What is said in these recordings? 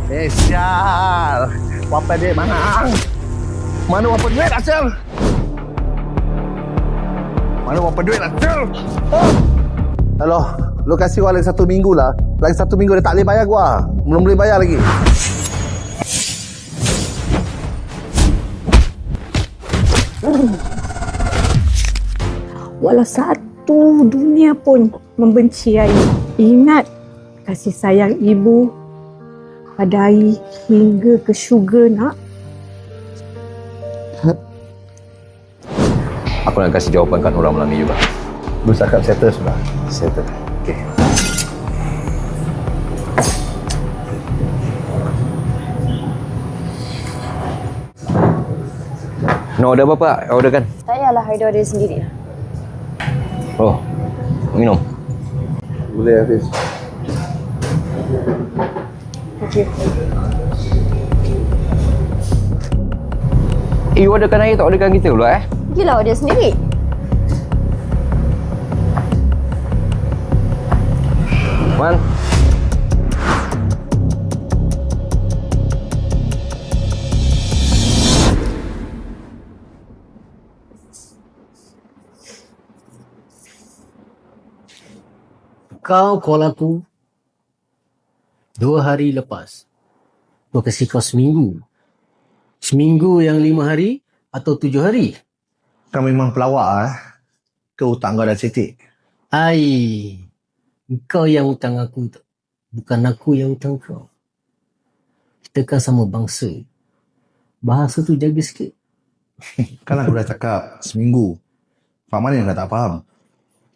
sial. Berapa duit mana? Mana berapa duit, Acel? Mana berapa duit, Acel? Halo, lu kasih gua lagi 1 minggu lah. Lagi 1 minggu dia tak boleh bayar gua. Belum boleh bayar lagi. Walau satu dunia pun membenci Ai. Ingat kasih sayang ibu pada Ai hingga ke syurga, nak. Aku nak kasih jawapan kat orang malam ni juga. Bercakap settle sudah. Settle. Okay. Nak order apa, Pak? Orderkan. Tak payahlah, I order sendiri lah. Oh, minum. Boleh, Hafiz. Okey. You orderkan air tak orderkan kita pula Pergilah order sendiri. Man. Kau call aku 2 hari lepas. Kau kasih kau seminggu. Seminggu yang 5 hari atau 7 hari? Kau memang pelawak Kau hutang kau dah cetek. Ai, kau yang hutang aku tu. Bukan aku yang hutang kau. Kita kan sama bangsa. Bahasa tu jaga sikit. Kan aku dah cakap seminggu. Pak mana yang tak faham?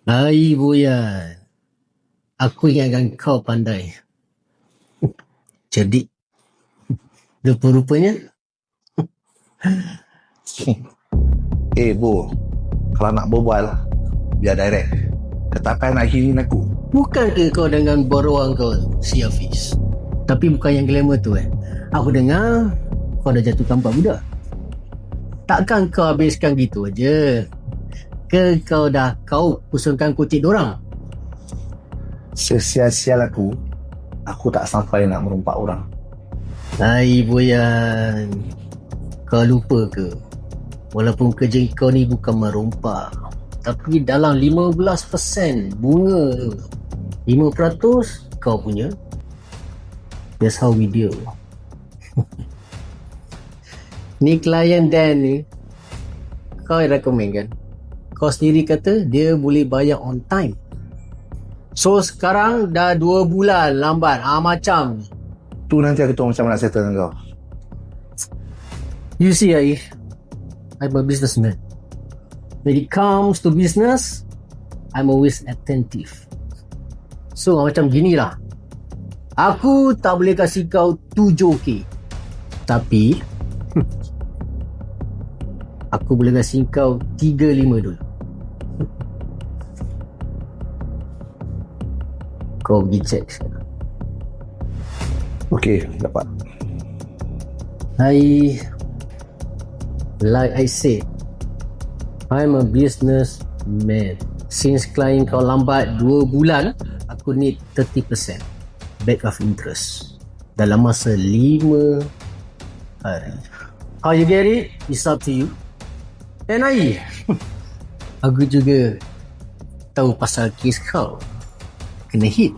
Ai, Boyan. Aku ingatkan kau pandai. Jadi, rupa-rupanya. Bo, kalau nak berbual, biar direct. Kau tak payah nak hirin aku. Bukan ke kau dengan borong kau si Hafiz? Tapi bukan yang glamour tu Aku dengar kau dah jatuh tampak budak. Takkan kau habiskan gitu aja? Ke kau dah pusingkan kucing dorang? Sesia-sial aku tak sampai nak merompak orang. Hai Boyan, kau lupa ke? Walaupun kerja kau ni bukan merompak, tapi dalam 15% bunga tu, 5% kau punya. That's how we deal. Ni klien Dan ni, kau yang recommend kan? Kau sendiri kata dia boleh bayar on time. So sekarang dah 2 bulan lambat. Macam Tu nanti aku tahu macam mana nak settle dengan kau. you see, I'm a businessman. When it comes to business, I'm always attentive. So macam gini lah. Aku tak boleh kasih kau 7K. Tapi aku boleh kasih kau 35 dulu. Kau pergi check sekarang. Okey, dapat. Like I said, I'm a businessman. Since klien kau lambat 2 bulan, aku need 30% back of interest dalam masa 5 hari. How you get it? It's up to you. And aku juga tahu pasal kes kau kena hit.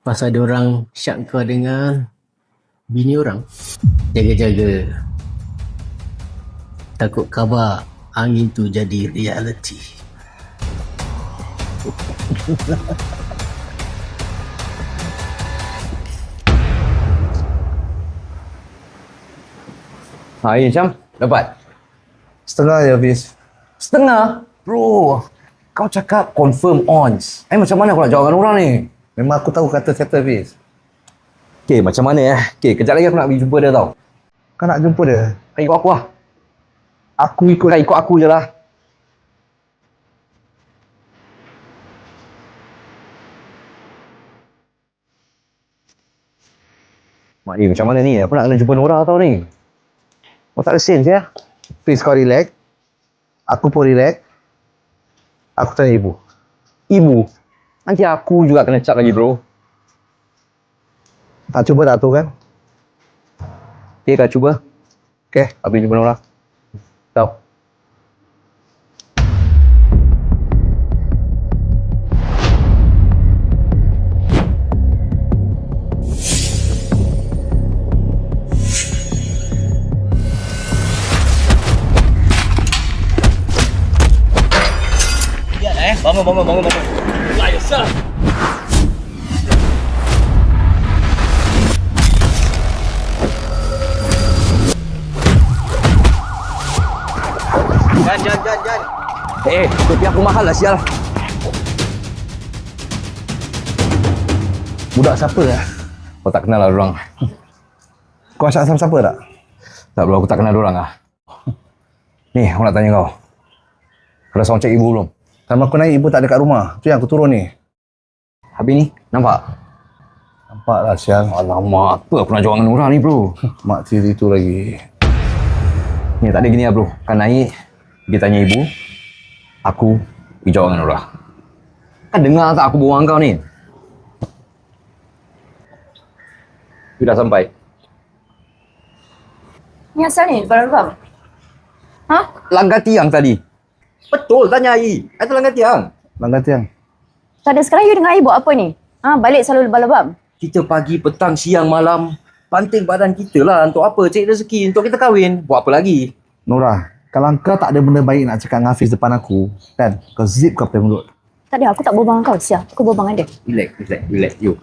Pasal diorang syak kau dengan bini orang. Jaga-jaga. Takut khabar angin tu jadi reality. Air macam? Dapat? Setengah je, Hafiz. Setengah? Bro, kau cakap confirm ons. Macam mana aku nak jawabkan orang ni? Memang aku tahu kata settle, Hafiz. Okay, macam mana Okay, kejap lagi aku nak pergi jumpa dia tau. Kau nak jumpa dia? Kau ikut aku lah. Aku ikut. Kau ikut aku je lah. Mak ni macam mana ni? Aku nak kena jumpa Nora tau ni. Kau tak ada sense ya? Please kau relax. Aku pun relax. Aku tanya ibu. Ibu? Nanti aku juga kena cap lagi bro. Cuba tak tu kan? Okay, kau cuba. Okay. Habis jumpa Nora. Stop. Bangun. Jan. Kopi aku mahal lah sial. Budak siapa lah? Kau tak kenal lah orang. Kau asyik sama siapa tak? Tak bro, aku tak kenal orang lah. Ni, aku nak tanya kau. Kau dah sound check ibu belum? Sama aku naik, ibu tak ada kat rumah. Tu yang aku turun ni. Habis ni, nampak? Nampak lah sial. Alamak, apa aku nak jual dengan orang ni bro? Mak tiri tu lagi. Ni tak ada gini lah bro. Kan naik, pergi tanya ibu. Aku pergi jawab dengan orang. Kan dengar tak aku berbual dengan kau ni? You dah sampai. Ni asal ni, Barabam? Ha? Langgar tiang tadi. Betul, tanya Ai. Itu langgar tiang. Langgar tiang. Tak ada, sekarang you dengan air buat apa ni? Ha, balik selalu Barabam? Kita pagi, petang, siang, malam. Panting badan kita lah. Untuk apa? Cari rezeki. Untuk kita kahwin. Buat apa lagi? Nora, kalau kau tak ada benda baik nak cakap dengan Hafiz depan aku, kan? Kau zip kau punya mulut. Tak ada, aku tak berbual dengan kau, Sia. Aku berbual dengan dia. Relax. You.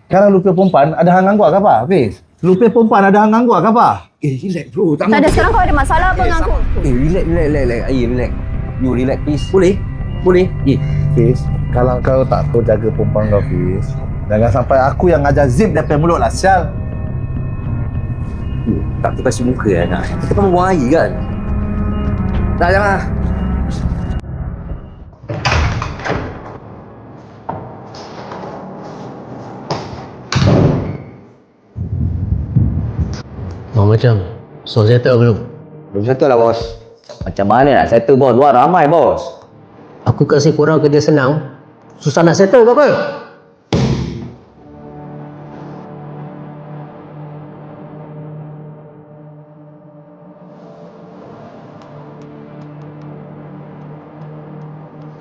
Sekarang lupa perempuan ada hang ganggu ke apa, Hafiz? Lupa perempuan ada hang ganggu ke apa? Relax bro. Tak ada, sekarang kau ada masalah apa dengan aku? Relax. Relax. You relax please. Boleh? Hafiz, kalau kau tak tahu jaga perempuan kau, Hafiz, jangan sampai aku yang ajar zip dia punya mulut lah, sial. Tak tu kasih muka kan. Kita kan membuang air kan. Dah jangan. Macam so settle belum? Belum settle lah bos. Macam mana nak settle bos? Luar ramai bos. Aku kasih korang kerja senang, susah nak settle ke apa?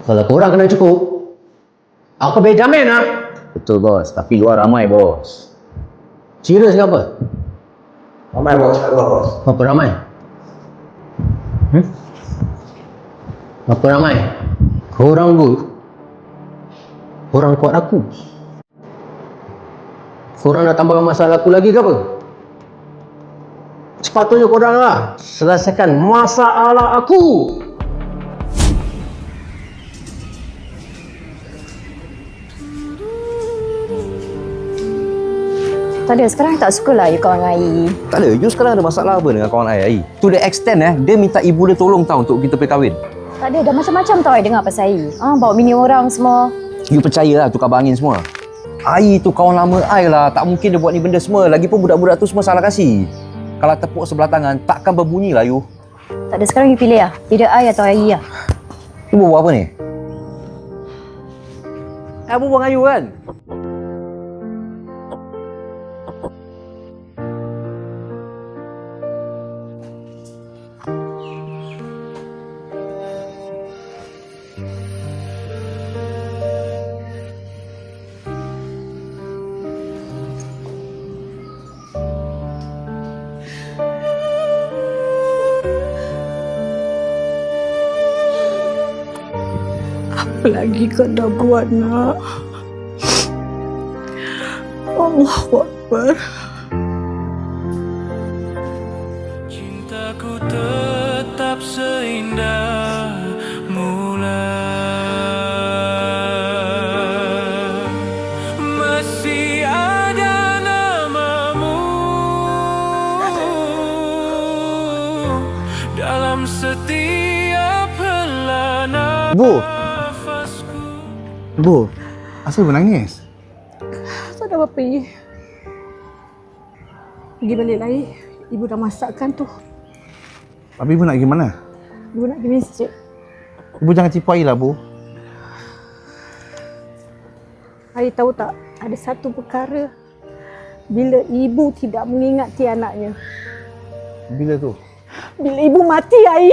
Kalau korang kena cukup, aku boleh jamin lah. Betul bos. Tapi luar ramai bos. Serius ke apa? Ramai bos. Berapa ramai? Berapa ramai? Korang dulu. Korang kuat aku. Korang nak tambah masalah aku lagi ke apa? Sepatutnya korang lah selesaikan masalah aku. Tak ada, sekarang tak sukalah you kawan dengan Ai. Tak ada. You sekarang ada masalah apa dengan kawan Ai? To the extent dia minta ibu dia tolong tau untuk kita pergi kahwin. Tak ada, dah macam-macam tau I dengar pasal Ai. Bawa bini orang semua. You percayalah tu kabar angin semua. Ai tu kawan lama Ai lah. Tak mungkin dia buat ni benda semua. Lagipun budak-budak tu semua salah kasih. Kalau tepuk sebelah tangan, takkan berbunyi lah you. Tak ada, sekarang you pilih lah. Either I atau Ai lah. You buat apa ni? Aku buang dengan you kan? Apa lagi kau dah buat, nak? Allahu Akbar. Cintaku tetap seindah mula. Masih ada namamu dalam setiap helai nafasku. Bu, asal menangis? Tak ada apa-apa. Pergi balik lagi. Ibu dah masakkan tu. Tapi ibu nak pergi mana? Ibu nak pergi masjid. Ibu jangan tipu air lah, Bu. Ai tahu tak, ada satu perkara bila ibu tidak mengingati anaknya. Bila tu? Bila ibu mati, Ai.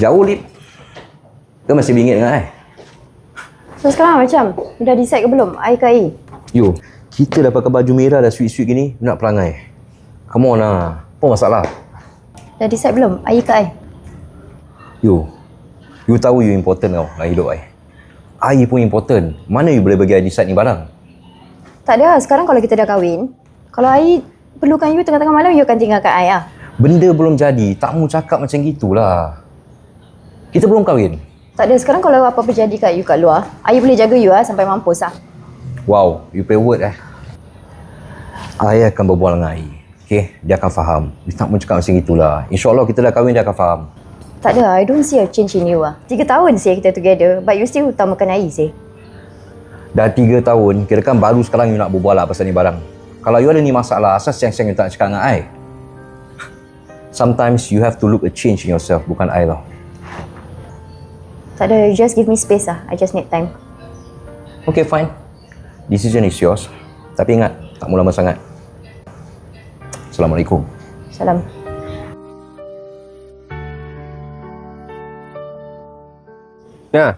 Jauh, Lip. Kau masih bingit dengan I? So sekarang macam, dah decide ke belum? I ke I? Yo, kita dah pakai baju merah dah sweet-sweet gini, nak perangai. Come on lah. Apa masalah? Dah decide belum? I ke I? Yo, you tahu you important tau dalam hidup I. I pun important. Mana you boleh bagi I decide ni barang? Tak ada, sekarang kalau kita dah kahwin, kalau I perlukan you tengah-tengah malam, you akan tinggalkan I lah. Benda belum jadi, tak mau cakap macam gitulah. Kita belum kahwin. Tak ada, sekarang kalau apa-apa jadi kat you kat luar, I boleh jaga you lah sampai mampus lah. Wow, you pay word I akan berbual dengan I. Okay, dia akan faham. You tak mau cakap macam gitulah. InsyaAllah kita dah kahwin, dia akan faham. Tak ada, I don't see a change in you lah. 3 tahun sih kita together, but you still utamakan I sih. Dah 3 tahun, kirakan baru sekarang you nak berbual lah pasal ni barang. Kalau you ada ni masalah, asal siang-siang you tak nak cakap dengan I? Sometimes you have to look a change in yourself, bukan I tau. Tak ada, you just give me space lah. I just need time. Okay, fine. Decision is yours. Tapi ingat, tak mau lama sangat. Assalamualaikum. Salam. Ya,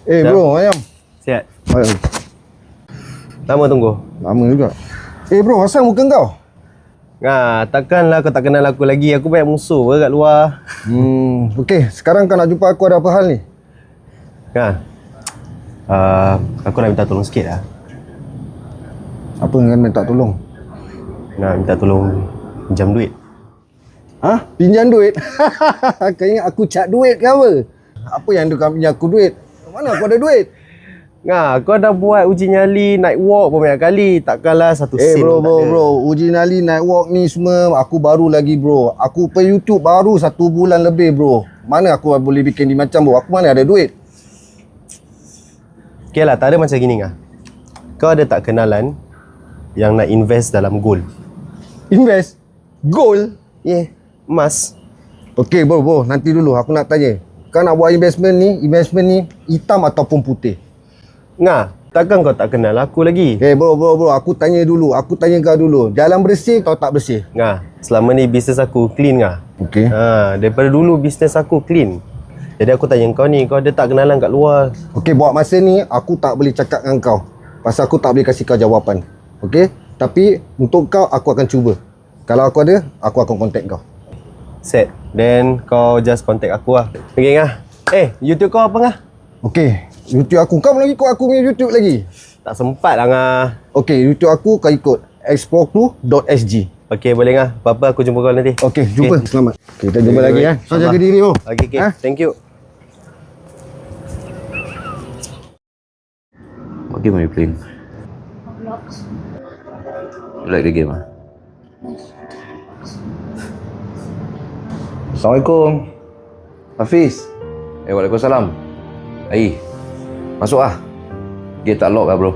Bro, ayam. sihat. Ayam. Lama tunggu. Lama juga. Bro, asal muka kau? Takkanlah kau tak kenal aku lagi. Aku banyak musuh kat luar. Okey, sekarang kau nak jumpa aku ada apa hal ni? Aku nak minta tolong sikit lah. Apa yang minta tolong? Nak minta tolong pinjam duit. Pinjam duit? Kau ingat aku cak duit ke apa? Apa yang kau pinjam aku duit? Mana aku ada duit? Kau dah buat uji nyali, night walk banyak kali. Takkanlah satu sen pun tak ada. Bro, uji nyali, night walk ni semua aku baru lagi bro. Aku per YouTube baru 1 bulan lebih bro. Mana aku boleh bikin ni macam bro? Aku mana ada duit? Okay lah, tak ada macam gini Kau ada tak kenalan yang nak invest dalam gold? Invest? Gold? Emas. Okey bro, nanti dulu aku nak tanya. Kau nak buat investment ni hitam ataupun putih? Takkan kau tak kenal aku lagi? Bro, aku tanya kau dulu. Jalan bersih atau tak bersih? Selama ni bisnes aku clean Okey. Daripada dulu bisnes aku clean. Jadi aku tanya kau ni, kau ada tak kenalan kat luar? Okey, buat masa ni aku tak boleh cakap dengan kau. Pasal aku tak boleh kasih kau jawapan. Okey? Tapi untuk kau aku akan cuba. Kalau aku ada, aku akan contact kau. Set. Then kau just contact aku lah. Okay YouTube kau apa Okey, YouTube aku. Kau lagi ikut aku punya YouTube lagi? Tak sempat lah Okey, YouTube aku kau ikut explore2.sg. Okay boleh apa-apa aku jumpa kau nanti. Okey, jumpa. Selamat. Okay, kita jumpa lagi Alright. Kau jaga diri bro. Okay. Thank you. What game are you playing? You like the game Assalamualaikum. Hafiz. Waalaikumsalam. Masuk Gate tak lock bro.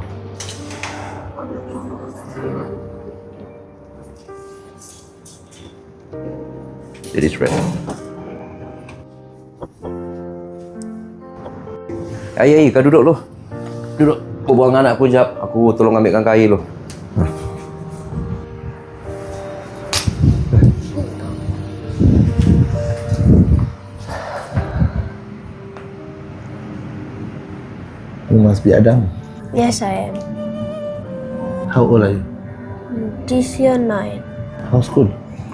It is red. Kau duduk lu. Duduk. Berbual dengan anak aku sekejap. Aku tolong ambilkan air lu. You must be Adam. Yes, I am. How old are you? This year 9. How's school?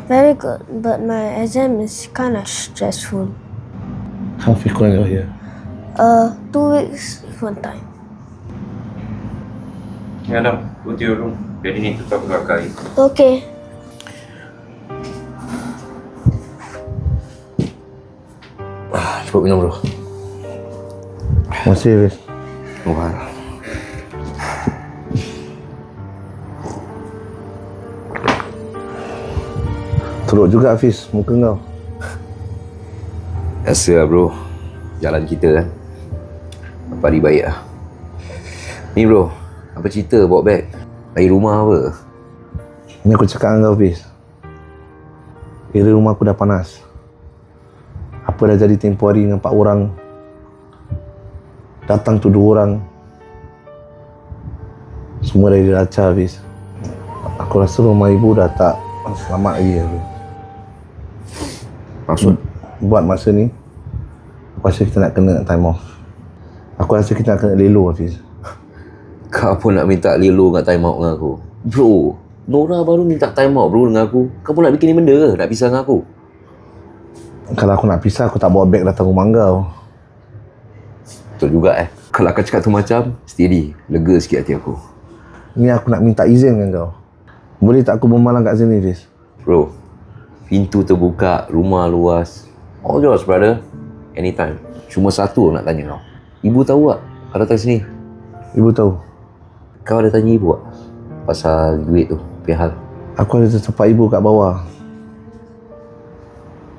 Very good, but my exam is kind of stressful. How frequent are you here? 2 weeks one time. Adam, go to your room. Daddy need to talk about Kai. Okay. Cepat minum bro. Masih Riz. Wah. Teruk juga Hafiz, muka kau. Biasa lah bro, jalan kita kan. Apa hari baik lah. Ni bro, apa cerita bawa beg? Dari rumah apa? Ni aku cakap dengan kau Hafiz. Kira rumah aku dah panas. Apa dah jadi tempoh hari dengan 4 orang. Datang tu 2 orang. Semua dah diracah Hafiz. Aku rasa rumah ibu dah tak selamat lagi Hafiz. Maksud? Buat masa ni, aku rasa kita nak kena time off. Aku rasa kita nak kena lelo Hafiz. Kau pun nak minta lelo kat time out dengan aku? Bro, Nora baru minta time out bro dengan aku. Kau pun nak bikin ni benda ke? Nak pisah dengan aku? Kalau aku nak pisah, aku tak bawa beg datang rumah kau. Betul juga Kalau kau cakap tu macam, steady, lega sikit hati aku. Ni aku nak minta izin dengan kau. Boleh tak aku bermalam kat sini Hafiz? Bro, pintu terbuka, rumah luas. All yours brother. Anytime. Cuma satu nak tanya kau. Ibu tahu tak kau datang sini? Ibu tahu. Kau ada tanya ibu tak pasal duit tu, pihal? Aku ada tersepak ibu kat bawah.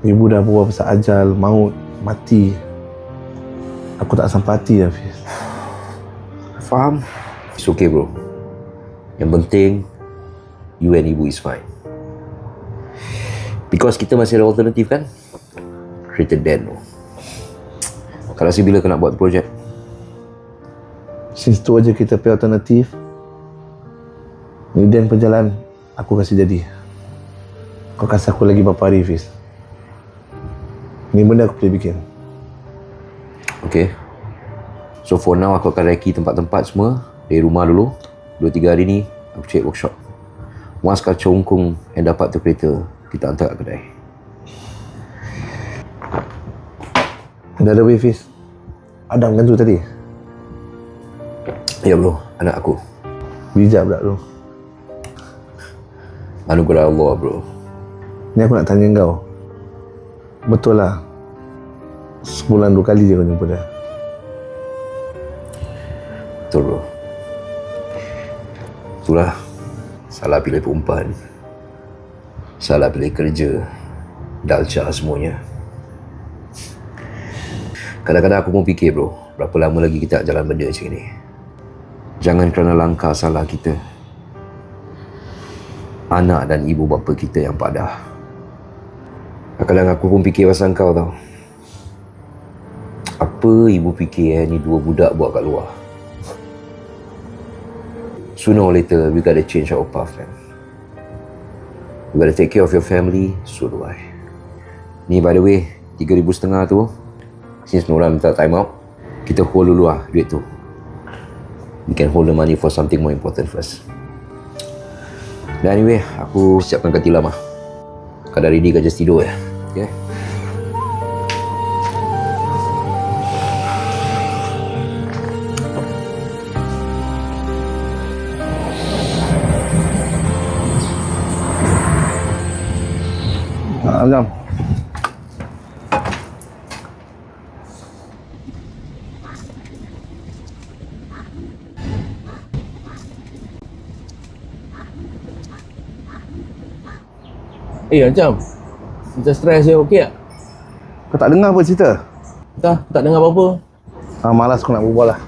Ibu dah berbual pasal ajal, maut, mati. Aku tak sampai hati Hafiz. Faham? It's okay bro. Yang penting you and ibu is fine. Because kita masih ada alternatif kan? Greater than. Kau rasa bila kau nak buat projek? Since tu aja kita pay alternatif. Ni dan perjalanan aku kasih jadi. Kau kasih aku lagi berapa hari Hafiz? Ni benda aku boleh bikin. Okay. So for now aku akan reki tempat-tempat semua dari rumah dulu. 2-3 hari ni aku cek workshop. Once kau congkung yang dapat tu kereta, kita hantar kat kedai. Dah ada Hafiz. Adam kan tu tadi? Ya bro, anak aku. Bijak pula tu. Anugerah Allah bro. Ni aku nak tanya kau. Betul lah, sebulan 2 kali je kau jumpa dia? Betul bro. Itulah, salah pilih perempuan, salah pilih kerja, dalca semuanya. Kadang-kadang aku pun fikir bro, berapa lama lagi kita nak jalan benda macam ni. Jangan kerana langkah salah kita, anak dan ibu bapa kita yang padah. Kadang aku pun fikir pasal kau tau. Apa ibu fikir ni 2 budak buat kat luar? Sooner or later, we gotta change our path, man. You gotta take care of your family, so do I. Ni by the way, 3,500 tu, since Nora minta time out, kita hold dulu lah duit tu. We can hold the money for something more important first. Dan anyway, aku siapkan kat tilam lah. Kau dah ready kau just tidur ya? Okay? Azam. Macam macam stres je, okey tak? Kau tak dengar apa cerita? Tak dengar apa-apa. Malas aku nak berbual lah.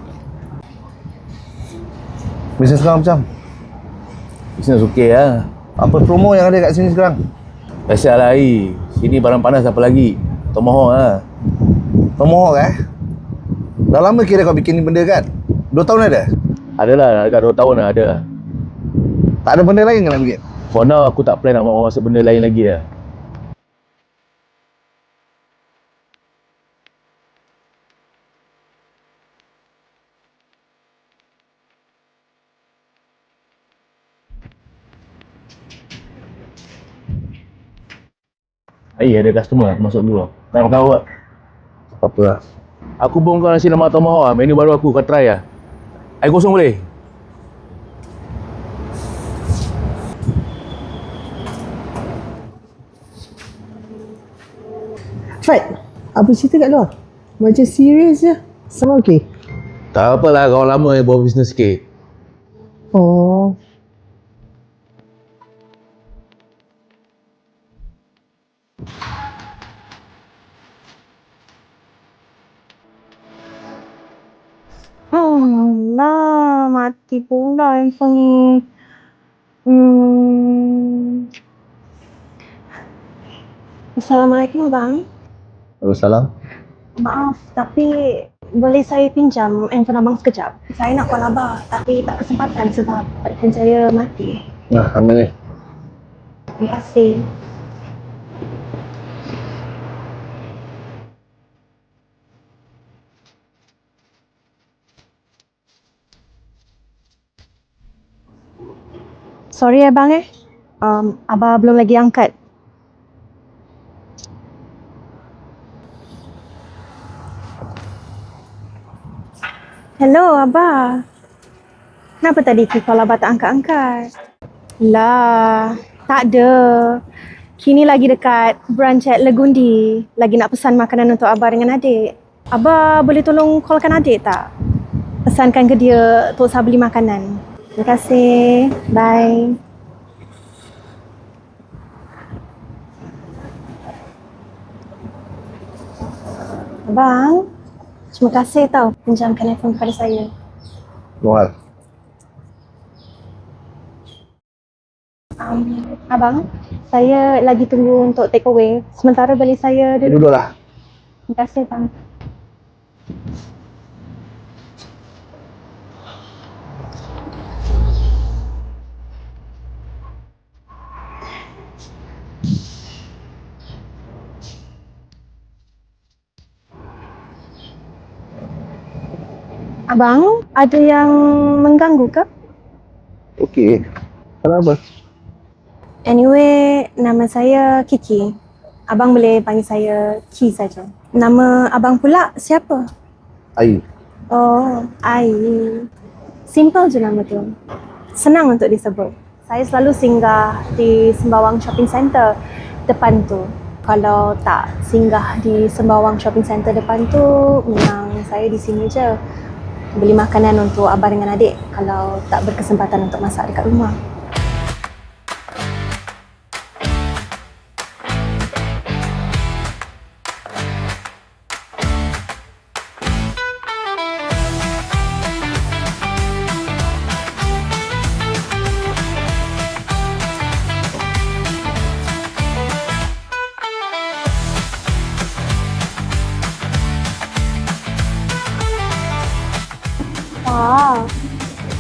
Bisnes sekarang macam? Bisnes okey lah. Apa promo yang ada kat sini sekarang? Biasalah Ai. Sini barang panas apa lagi? Tomahawk lah. Tomahawk Dah lama kira kau bikin ni benda kan? 2 tahun ada? Adalah, dekat 2 tahun dah ada. Tak ada benda lain kau nak bikin? For now aku tak plan nak masuk benda lain lagi lah. Ada customer masuk dulu. Nak makan apa? Apa lah. Aku bongkar nasi lemak tomahawk lah. Menu baru aku, kau try lah. Air kosong boleh? Fat, apa cerita kat luar? Macam serius je. Sama okey? Tak apalah, kawan lama yang bawa bisnes sikit. Oh. mati pula handphone ni. Assalamualaikum abang. Waalaikumsalam. Maaf, tapi boleh saya pinjam handphone abang sekejap? Saya nak call abang, tapi tak kesempatan sebab handphone saya mati. Nah, ambil ni. Terima kasih. Sorry abang abang belum lagi angkat. Hello abang. Kenapa tadi call abang tak angkat-angkat? Lah, tak ada. Kini lagi dekat branch at Legundi. Lagi nak pesan makanan untuk abang dengan adik. Abang boleh tolong callkan adik tak? Pesankan ke dia untuk saya beli makanan. Terima kasih. Bye. Abang, terima kasih tau pinjamkan handphone kepada saya. Luar. Abang, saya lagi tunggu untuk take away. Sementara beli saya dulu. Duduklah. Terima kasih bang. Abang, ada yang mengganggu ke? Okey. Kenapa? Anyway, nama saya Kiki. Abang boleh panggil saya Ki saja. Nama abang pula siapa? Ai. Oh, Ai. Simple je nama tu. Senang untuk disebut. Saya selalu singgah di Sembawang Shopping Centre depan tu. Kalau tak singgah di Sembawang Shopping Centre depan tu, memang saya di sini je. Beli makanan untuk abang dengan adik kalau tak berkesempatan untuk masak dekat rumah. Wah,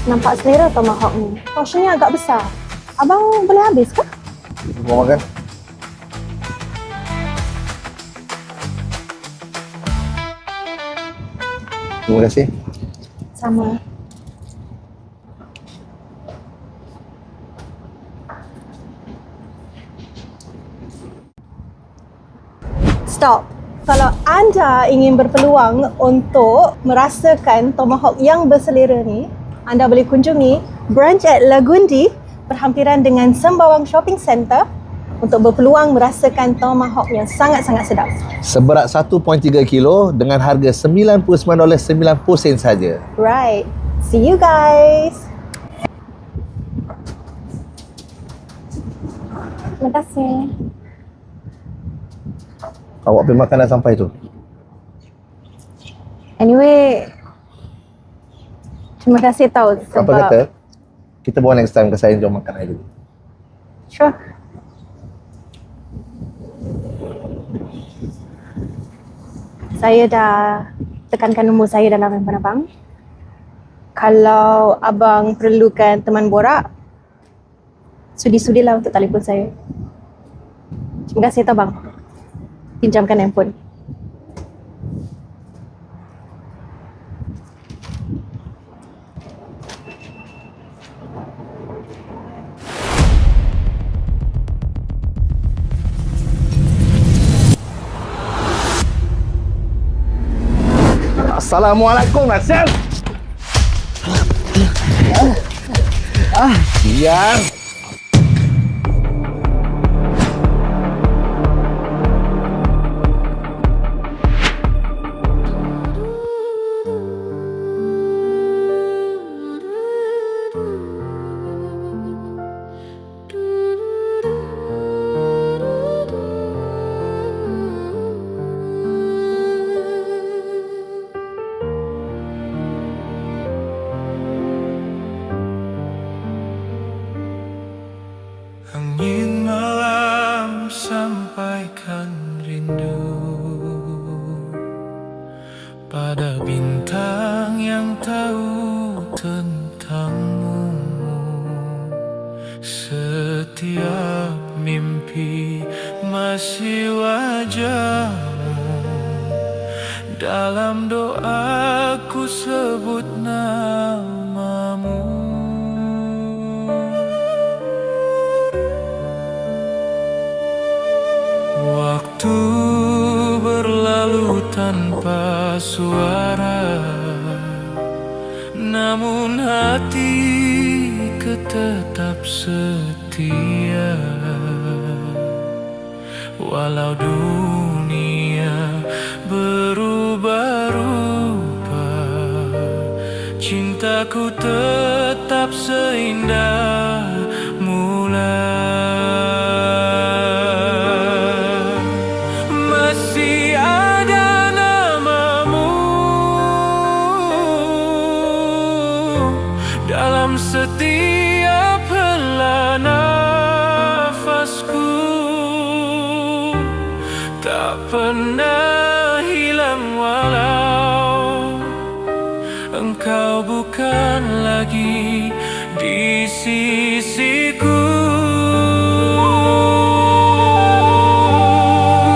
nampak selera tomahawk ni. Portionnya agak besar. Abang boleh habis ke? Mau makan? Terima kasih. Sama. Stop. Kalau anda ingin berpeluang untuk merasakan tomahawk yang berselera ni, anda boleh kunjungi branch at Legundi berhampiran dengan Sembawang Shopping Centre untuk berpeluang merasakan tomahawk yang sangat-sangat sedap. Seberat 1.3 kilo dengan harga $99.90 saja. Right. See you guys. Terima kasih. Awak beli makanan sampai tu. Anyway, terima kasih tau sebab... Apa kata? Kita bawa next time ke saya jual makan air dulu. Sure. Saya dah tekankan nombor saya dalam handphone abang. Kalau abang perlukan teman borak, sudi-sudilah untuk telefon saya. Terima kasih tau bang. Pinjamkan handphone. Assalamualaikum, Nasir. Biar. Angin malam sampaikan rindu pada bintang yang tahu tentangmu. Setiap mimpi masih wajahmu. Dalam doaku sebut namamu. Waktu berlalu tanpa suara, namun hatiku tetap setia. Walau dunia berubah-ubah, cintaku tetap seindah mula. Masih ada namamu dalam setiap hela nafasku. Tak pernah hilang walau engkau bukan lagi di sisiku.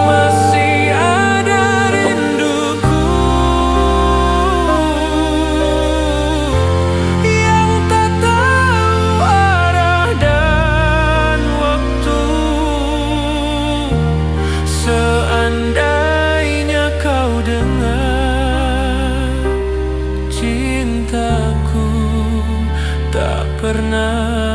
Masih ada rinduku yang tak tahu arah dan waktu. Seandainya kau dengar, cintaku tak pernah